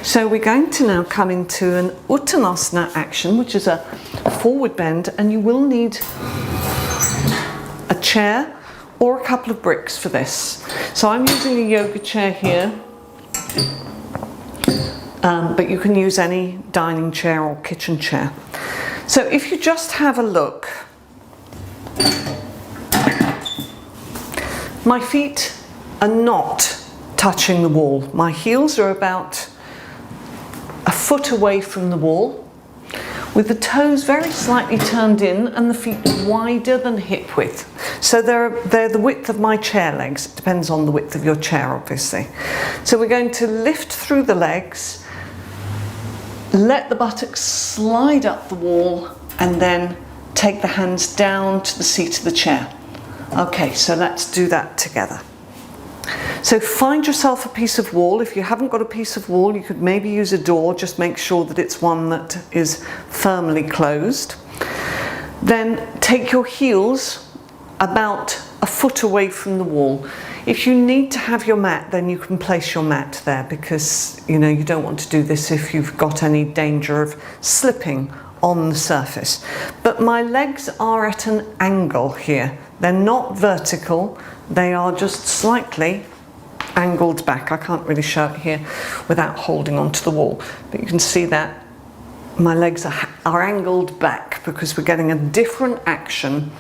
So we're going to now come into an Uttanasana action, which is a forward bend, and you will need a chair or a couple of bricks for this. So I'm using a yoga chair here, but you can use any dining chair or kitchen chair. So if you just have a look, my feet are not touching the wall. My heels are about a foot away from the wall, with the toes very slightly turned in and the feet wider than hip width. So they're the width of my chair legs. It depends on the width of your chair, obviously. So we're going to lift through the legs, let the buttocks slide up the wall, and then take the hands down to the seat of the chair. Okay, so let's do that together. So find yourself a piece of wall. If you haven't got a piece of wall, you could maybe use a door. Just make sure that it's one that is firmly closed. Then take your heels about a foot away from the wall. If you need to have your mat, then you can place your mat there, because you don't want to do this if you've got any danger of slipping on the surface. But my legs are at an angle here. They're not vertical, they are just slightly angled back. I can't really show it here without holding onto the wall, but you can see that my legs are angled back because we're getting a different action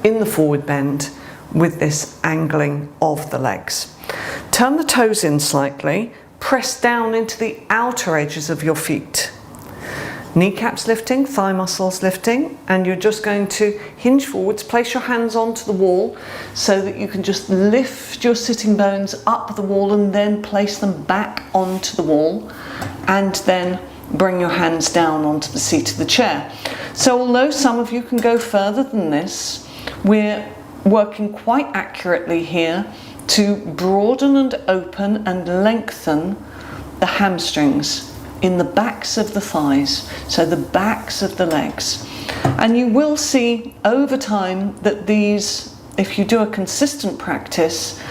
in the forward bend with this angling of the legs. Turn the toes in slightly, press down into the outer edges of your feet. Kneecaps lifting, thigh muscles lifting, and you're just going to hinge forwards, place your hands onto the wall so that you can just lift your sitting bones up the wall and then place them back onto the wall, and then bring your hands down onto the seat of the chair. So although some of you can go further than this, we're working quite accurately here to broaden and open and lengthen the hamstrings in the backs of the thighs, so the backs of the legs. And you will see over time that these, if you do a consistent practice,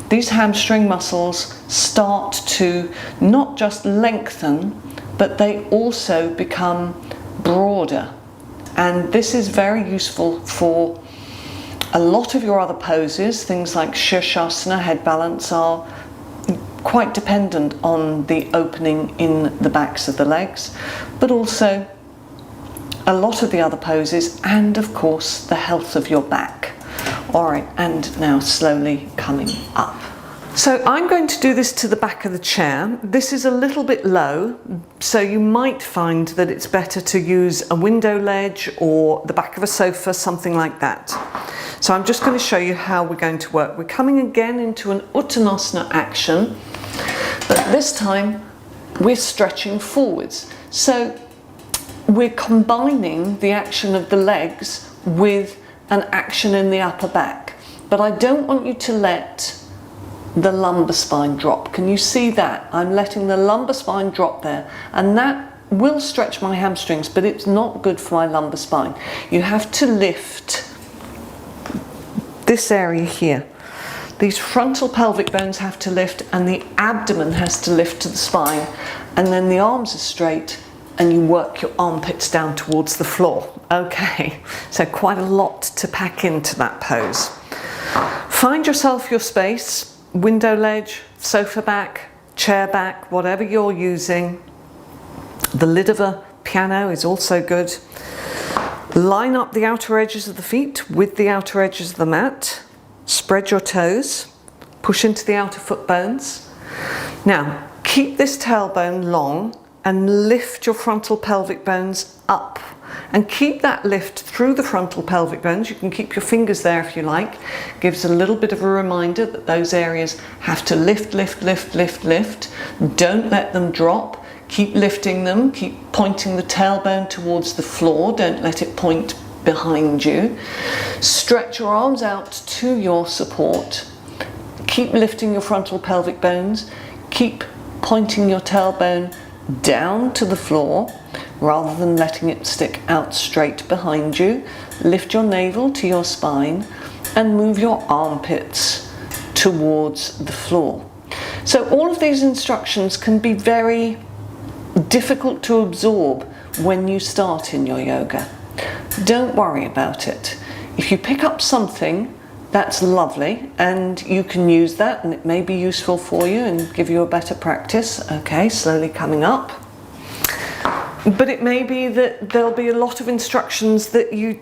these hamstring muscles start to not just lengthen, but they also become broader. And this is very useful for a lot of your other poses. Things like Shirshasana, head balance, are quite dependent on the opening in the backs of the legs, but also a lot of the other poses, and of course the health of your back. All right, and now slowly coming up. So I'm going to do this to the back of the chair. This is a little bit low, so you might find that it's better to use a window ledge or the back of a sofa, something like that. So I'm just going to show you how we're going to work. We're coming again into an Uttanasana action, but this time we're stretching forwards. So we're combining the action of the legs with an action in the upper back. But I don't want you to let the lumbar spine drop. Can you see that? I'm letting the lumbar spine drop there, and that will stretch my hamstrings, but it's not good for my lumbar spine. You have to lift this area here. These frontal pelvic bones have to lift, and the abdomen has to lift to the spine, and then the arms are straight and you work your armpits down towards the floor. Okay, so quite a lot to pack into that pose. Find yourself your space, window ledge, sofa back, chair back, whatever you're using. The lid of a piano is also good. Line up the outer edges of the feet with the outer edges of the mat. Spread your toes, push into the outer foot bones. Now, keep this tailbone long and lift your frontal pelvic bones up. And keep that lift through the frontal pelvic bones. You can keep your fingers there if you like. Gives a little bit of a reminder that those areas have to lift, lift, lift, lift, lift. Don't let them drop. Keep lifting them. Keep pointing the tailbone towards the floor. Don't let it point behind you. Stretch your arms out to your support. Keep lifting your frontal pelvic bones. Keep pointing your tailbone down to the floor rather than letting it stick out straight behind you. Lift your navel to your spine and move your armpits towards the floor. So all of these instructions can be very difficult to absorb when you start in your yoga. Don't worry about it. If you pick up something, that's lovely, and you can use that, and it may be useful for you and give you a better practice. Okay, slowly coming up. But it may be that there'll be a lot of instructions that you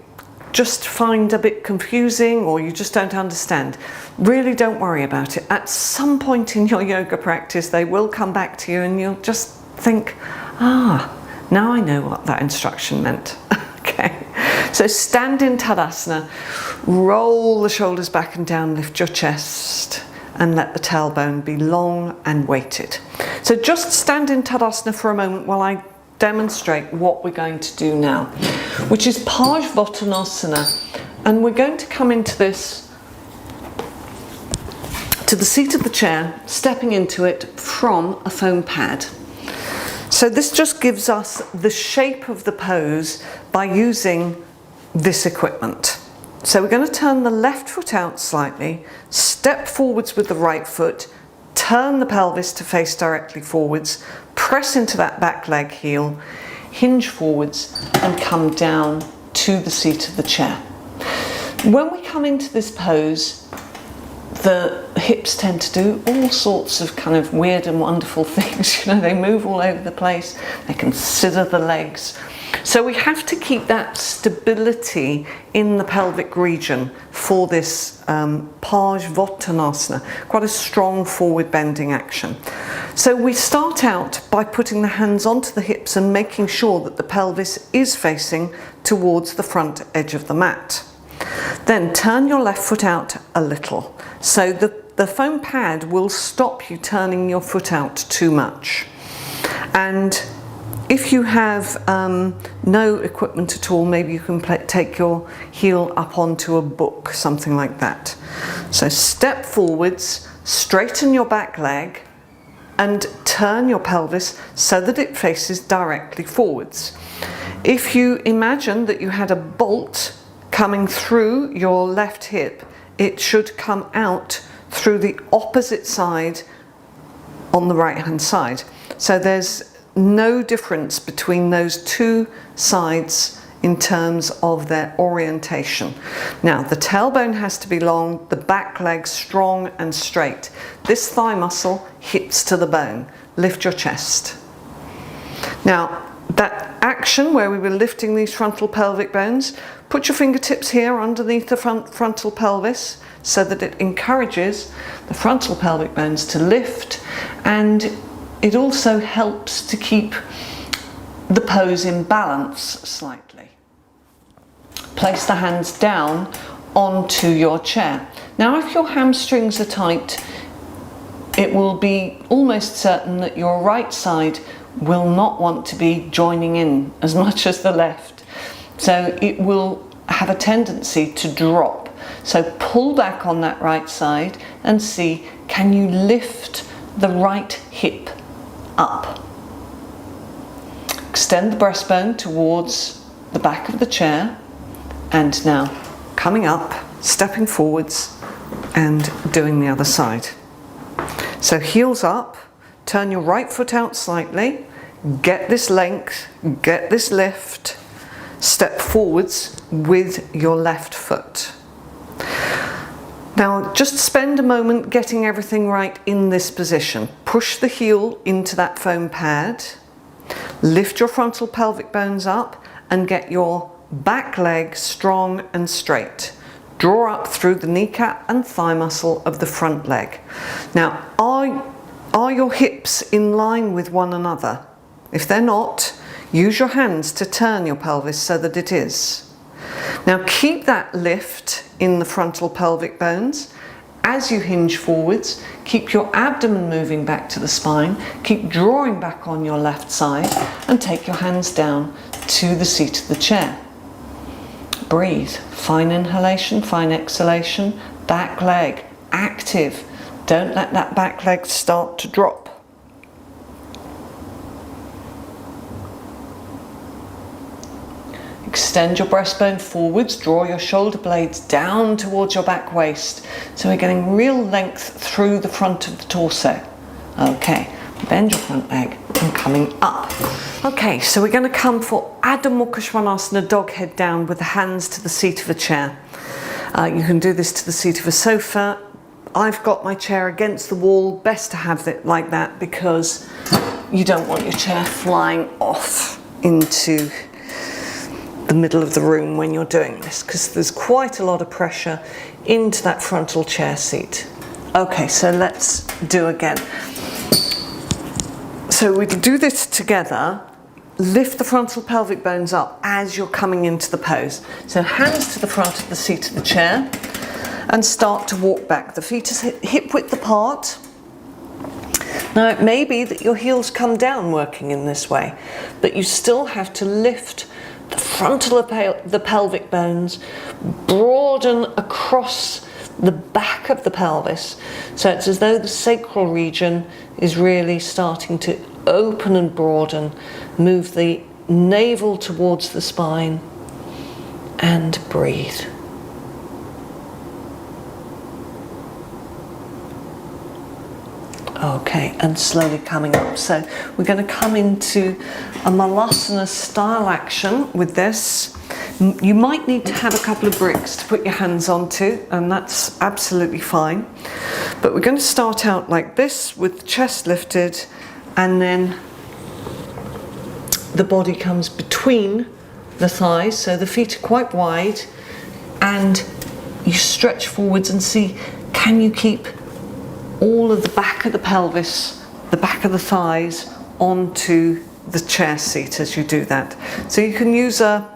just find a bit confusing or you just don't understand. Really don't worry about it. At some point in your yoga practice, they will come back to you and you'll just think, now I know what that instruction meant. Okay, so stand in Tadasana, roll the shoulders back and down, lift your chest, and let the tailbone be long and weighted. So just stand in Tadasana for a moment while I demonstrate what we're going to do now, which is Parsvottanasana, and we're going to come into this to the seat of the chair, stepping into it from a foam pad. So this just gives us the shape of the pose by using this equipment. So we're going to turn the left foot out slightly, step forwards with the right foot, turn the pelvis to face directly forwards, press into that back leg heel, hinge forwards and come down to the seat of the chair. When we come into this pose, the hips tend to do all sorts of kind of weird and wonderful things. You know, they move all over the place, they consider the legs. So we have to keep that stability in the pelvic region for this Parsvottanasana, quite a strong forward bending action. So we start out by putting the hands onto the hips and making sure that the pelvis is facing towards the front edge of the mat. Then turn your left foot out a little. So the foam pad will stop you turning your foot out too much. And if you have no equipment at all, maybe you can take your heel up onto a book, something like that. So step forwards, straighten your back leg and turn your pelvis so that it faces directly forwards. If you imagine that you had a bolt coming through your left hip, it should come out through the opposite side on the right hand side. So there's no difference between those two sides in terms of their orientation. Now the tailbone has to be long, the back leg strong and straight. This thigh muscle hits to the bone. Lift your chest. Now that action where we were lifting these frontal pelvic bones, put your fingertips here underneath the frontal pelvis so that it encourages the frontal pelvic bones to lift, and it also helps to keep the pose in balance slightly. Place the hands down onto your chair. Now if your hamstrings are tight, it will be almost certain that your right side will not want to be joining in as much as the left. So it will have a tendency to drop. So pull back on that right side and see, can you lift the right hip up? Extend the breastbone towards the back of the chair, and now coming up, stepping forwards and doing the other side. So heels up, turn your right foot out slightly, get this length, get this lift, step forwards with your left foot. Now just spend a moment getting everything right in this position. Push the heel into that foam pad, lift your frontal pelvic bones up and get your back leg strong and straight. Draw up through the kneecap and thigh muscle of the front leg. Now are your hips in line with one another? If they're not, use your hands to turn your pelvis so that it is. Now keep that lift in the frontal pelvic bones. As you hinge forwards, keep your abdomen moving back to the spine, keep drawing back on your left side and take your hands down to the seat of the chair. Breathe, fine inhalation, fine exhalation, back leg active. Don't let that back leg start to drop. Extend your breastbone forwards, draw your shoulder blades down towards your back waist. So we're getting real length through the front of the torso. Okay, bend your front leg and coming up. Okay, so we're going to come for Adho Mukha Svanasana, dog head down with the hands to the seat of a chair. You can do this to the seat of a sofa. I've got my chair against the wall. Best to have it like that because you don't want your chair flying off into the middle of the room when you're doing this, because there's quite a lot of pressure into that frontal chair seat. Okay, so let's do again. So we do this together. Lift the frontal pelvic bones up as you're coming into the pose. So hands to the front of the seat of the chair and start to walk back. The feet is hip width apart. Now it may be that your heels come down working in this way, but you still have to lift the frontal of the pelvic bones, broaden across the back of the pelvis. So it's as though the sacral region is really starting to open and broaden. Move the navel towards the spine and breathe. Okay, and slowly coming up. So we're going to come into a Malasana style action with this. You might need to have a couple of bricks to put your hands onto, and that's absolutely fine. But we're going to start out like this with the chest lifted, and then the body comes between the thighs, so the feet are quite wide, and you stretch forwards and see, can you keep all of the back of the pelvis, the back of the thighs onto the chair seat as you do that. So you can use a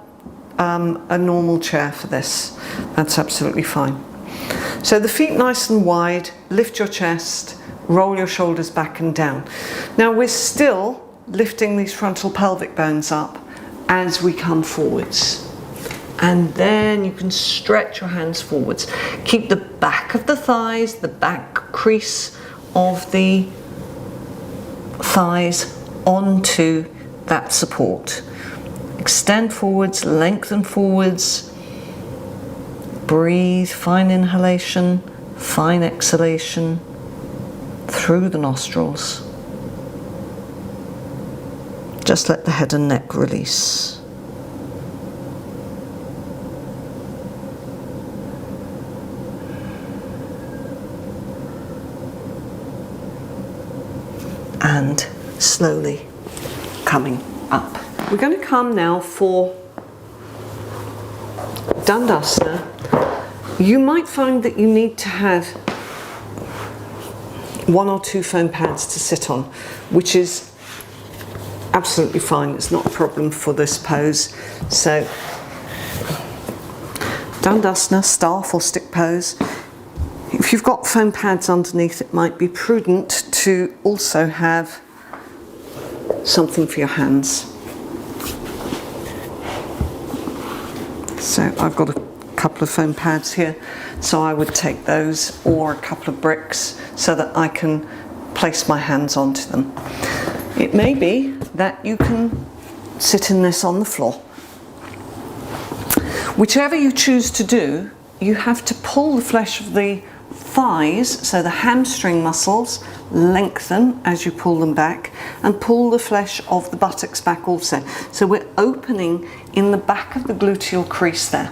normal chair for this. That's absolutely fine. So the feet nice and wide, lift your chest, roll your shoulders back and down. Now we're still lifting these frontal pelvic bones up as we come forwards. And then you can stretch your hands forwards. Keep the back of the thighs, the back crease of the thighs onto that support. Extend forwards, lengthen forwards. Breathe, fine inhalation, fine exhalation through the nostrils. Just let the head and neck release. And slowly coming up. We're going to come now for Dandasana. You might find that you need to have 1 or 2 foam pads to sit on, which is absolutely fine. It's not a problem for this pose. So Dandasana, staff or stick pose. If you've got foam pads underneath, it might be prudent to also have something for your hands. So I've got a couple of foam pads here, so I would take those or a couple of bricks so that I can place my hands onto them. It may be that you can sit in this on the floor. Whichever you choose to do, you have to pull the flesh of the thighs, so the hamstring muscles lengthen as you pull them back, and pull the flesh of the buttocks back also. So we're opening in the back of the gluteal crease there.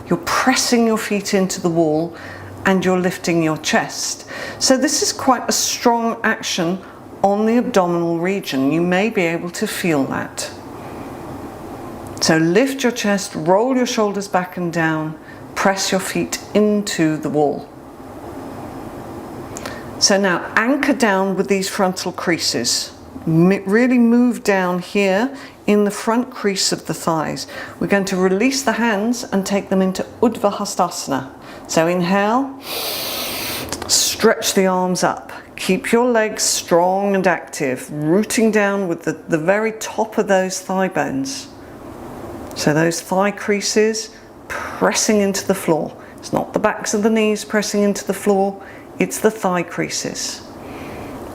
You're pressing your feet into the wall and you're lifting your chest. So this is quite a strong action on the abdominal region. You may be able to feel that. So lift your chest, roll your shoulders back and down, press your feet into the wall. So now anchor down with these frontal creases. Really move down here in the front crease of the thighs. We're going to release the hands and take them into Urdhva Hastasana. So inhale, stretch the arms up. Keep your legs strong and active, rooting down with the very top of those thigh bones. So those thigh creases pressing into the floor. It's not the backs of the knees pressing into the floor, it's the thigh creases.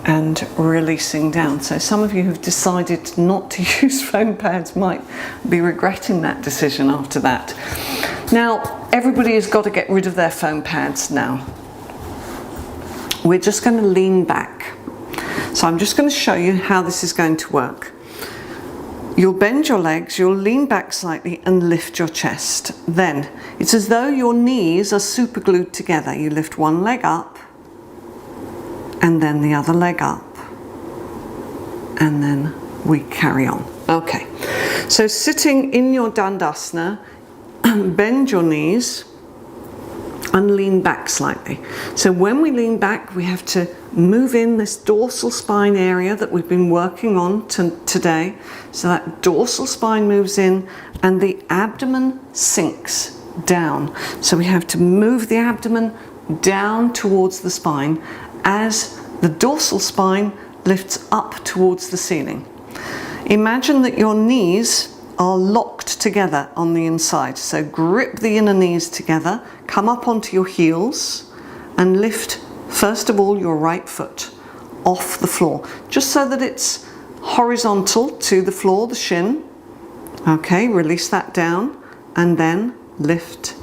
And releasing down. So some of you who've decided not to use foam pads might be regretting that decision after that. Now, everybody has got to get rid of their foam pads now. we're just going to lean back. So I'm just going to show you how this is going to work. You'll bend your legs, you'll lean back slightly and lift your chest. Then it's as though your knees are super glued together. You lift one leg up and then the other leg up, and then we carry on. Okay, so sitting in your Dandasana, bend your knees and lean back slightly. So when we lean back, we have to move in this dorsal spine area that we've been working on today. So that dorsal spine moves in and the abdomen sinks down. So we have to move the abdomen down towards the spine as the dorsal spine lifts up towards the ceiling. Imagine that your knees are locked together on the inside. So grip the inner knees together, come up onto your heels and lift first of all your right foot off the floor, just so that it's horizontal to the floor, the shin. Okay, release that down and then lift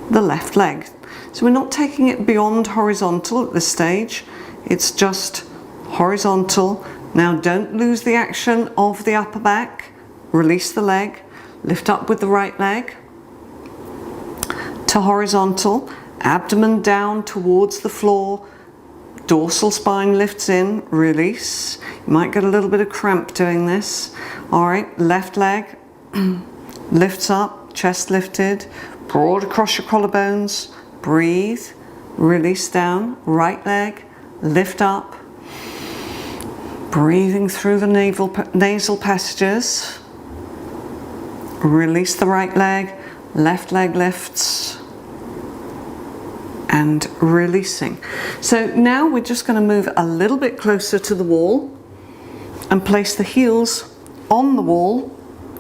the left leg. So we're not taking it beyond horizontal at this stage, it's just horizontal. Now don't lose the action of the upper back. Release the leg, lift up with the right leg to horizontal, abdomen down towards the floor, dorsal spine lifts in, release. You might get a little bit of cramp doing this. All right, left leg lifts up, chest lifted, broad across your collarbones, breathe, release down, right leg, lift up, breathing through the nasal passages. Release the right leg, left leg lifts, and releasing. So now we're just going to move a little bit closer to the wall and place the heels on the wall,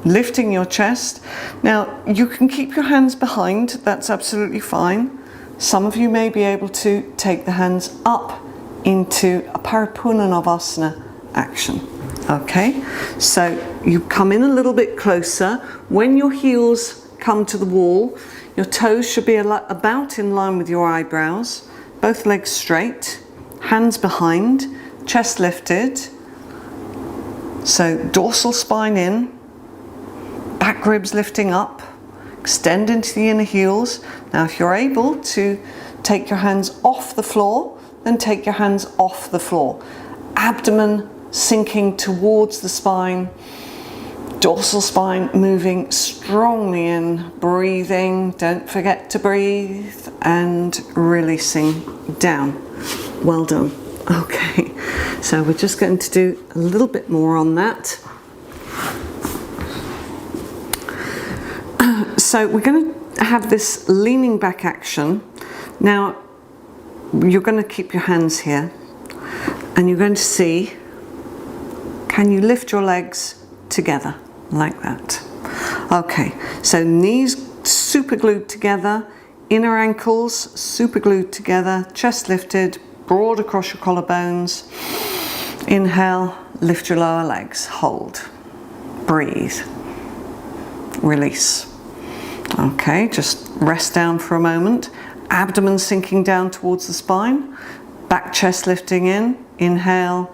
lifting your chest. Now you can keep your hands behind, that's absolutely fine. Some of you may be able to take the hands up into a Paripurnanavasana action. Okay, so you come in a little bit closer. When your heels come to the wall, your toes should be about in line with your eyebrows, both legs straight, hands behind, chest lifted. So dorsal spine in, back ribs lifting up, extend into the inner heels. Now if you're able to take your hands off the floor, then take your hands off the floor. Abdomen sinking towards the spine, dorsal spine moving strongly in, breathing, don't forget to breathe, and releasing down. Well done. Okay, so we're just going to do a little bit more on that. So we're going to have this leaning back action. Now you're going to keep your hands here and you're going to see, can you lift your legs together like that? Okay, so knees super glued together, inner ankles super glued together, chest lifted, broad across your collarbones. Inhale, lift your lower legs, hold, breathe, release. Okay, just rest down for a moment. Abdomen sinking down towards the spine, back chest lifting in, inhale,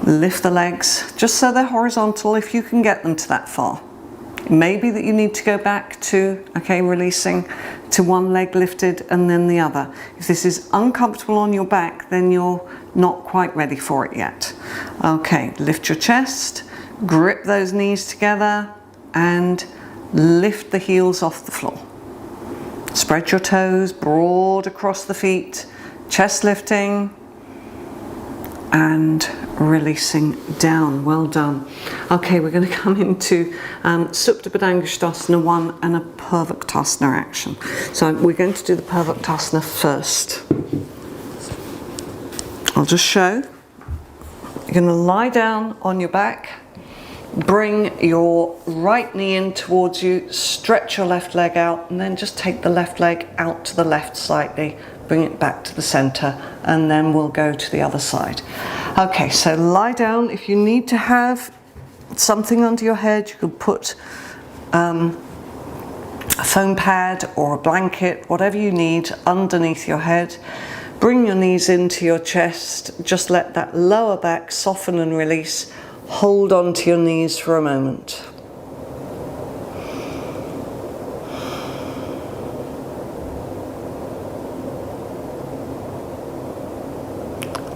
lift the legs just so they're horizontal if you can get them to that far. It may be that you need to go back to, okay, releasing to one leg lifted and then the other. If this is uncomfortable on your back, then you're not quite ready for it yet. Okay, lift your chest, grip those knees together and lift the heels off the floor. Spread your toes broad across the feet, chest lifting and releasing down. Well done. Okay, we're going to come into Supta Padangusthasana 1 and a Purvaktasana action. So we're going to do the Purvaktasana first. I'll just show. You're going to lie down on your back, bring your right knee in towards you, stretch your left leg out, and then just take the left leg out to the left slightly, bring it back to the center, and then we'll go to the other side. Okay, so lie down. If you need to have something under your head, you could put a foam pad or a blanket, whatever you need underneath your head. Bring your knees into your chest. Just let that lower back soften and release. Hold on to your knees for a moment.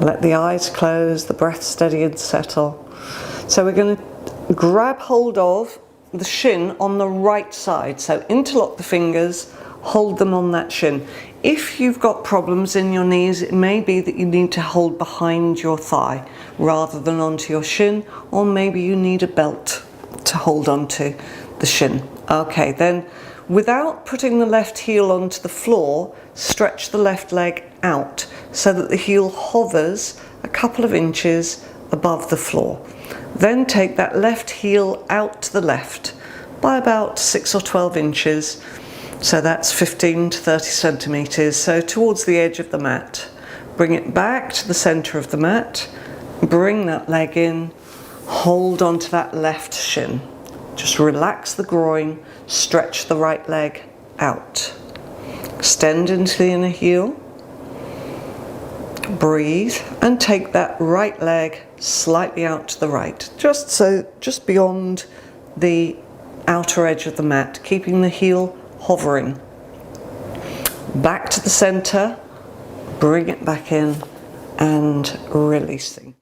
Let the eyes close, the breath steady and settle. So we're going to grab hold of the shin on the right side. So interlock the fingers, hold them on that shin. If you've got problems in your knees, it may be that you need to hold behind your thigh rather than onto your shin, or maybe you need a belt to hold onto the shin. Okay, then without putting the left heel onto the floor, stretch the left leg out so that the heel hovers a couple of inches above the floor. Then take that left heel out to the left by about 6 or 12 inches. So that's 15 to 30 centimeters, so towards the edge of the mat. Bring it back to the center of the mat, bring that leg in, hold onto that left shin. Just relax the groin, stretch the right leg out. Extend into the inner heel. Breathe and take that right leg slightly out to the right, just beyond the outer edge of the mat, keeping the heel hovering. Back to the center, bring it back in and releasing.